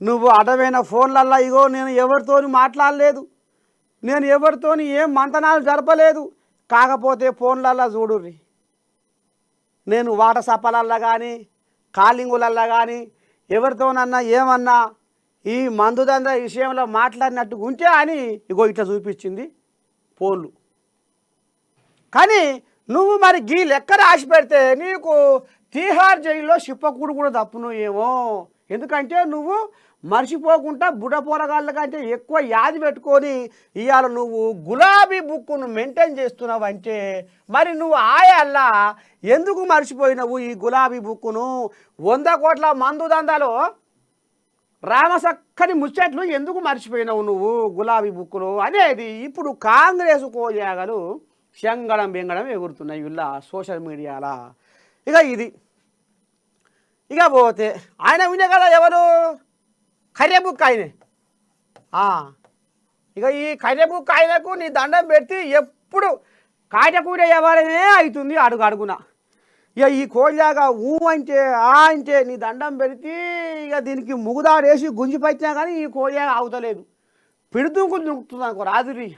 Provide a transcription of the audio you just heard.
నువ్వు అడవైన ఫోన్లల్లా ఇగో నేను ఎవరితోని మాట్లాడలేదు, నేను ఎవరితోని ఏం మంతనాలు జరపలేదు. కాకపోతే ఫోన్లల్లా చూడుర్రి, నేను వాట్సాప్లల్లా కానీ కాలింగులల్లా కానీ ఎవరితోనన్నా ఏమన్నా ఈ మందుదంద విషయంలో మాట్లాడినట్టు ఉంటే అని ఇగో ఇట్లా చూపించింది ఫోన్లు. కానీ నువ్వు మరి గీ లెక్క రాసి పెడితే నీకు తీహార్ జైల్లో చిప్పకూడు కూడా తప్పును ఏమో. ఎందుకంటే నువ్వు మర్చిపోకుండా బుడ్డ పోరగాళ్ళ కంటే ఎక్కువ యాది పెట్టుకొని ఇవాళ నువ్వు గులాబీ బుక్కును మెయింటైన్ చేస్తున్నావు అంటే మరి నువ్వు ఆయల్లా ఎందుకు మర్చిపోయినావు ఈ గులాబీ బుక్కును? 100 కోట్ల మందు దందాలో రామసక్కని ముచ్చట్లు ఎందుకు మర్చిపోయినావు నువ్వు గులాబీ బుక్కును అనేది ఇప్పుడు కాంగ్రెస్ కోయాగలు శంగడం బెంగడం ఎగురుతున్నాయి వీళ్ళ సోషల్ మీడియాలో. ఇక ఇది ఇక పోతే ఆయన వినే కదా ఎవరు కర్రె బుక్ ఆయనే. ఇక ఈ కర్రె బుక్ ఆయనకు నీ దండం పెడితే ఎప్పుడు కాటకూడ ఎవరనే అవుతుంది అడుగు అడుగున. ఇక ఈ కోళ్ళాగా ఊ అంటే అంటే నీ దండం పెడితే ఇక దీనికి ముగుదాడేసి గుంజి పట్టినా కానీ ఈ కోళ్ళాగా అవుతలేదు, పిడుతుంకు దుంకుతుంది అనుకో రాత్రి.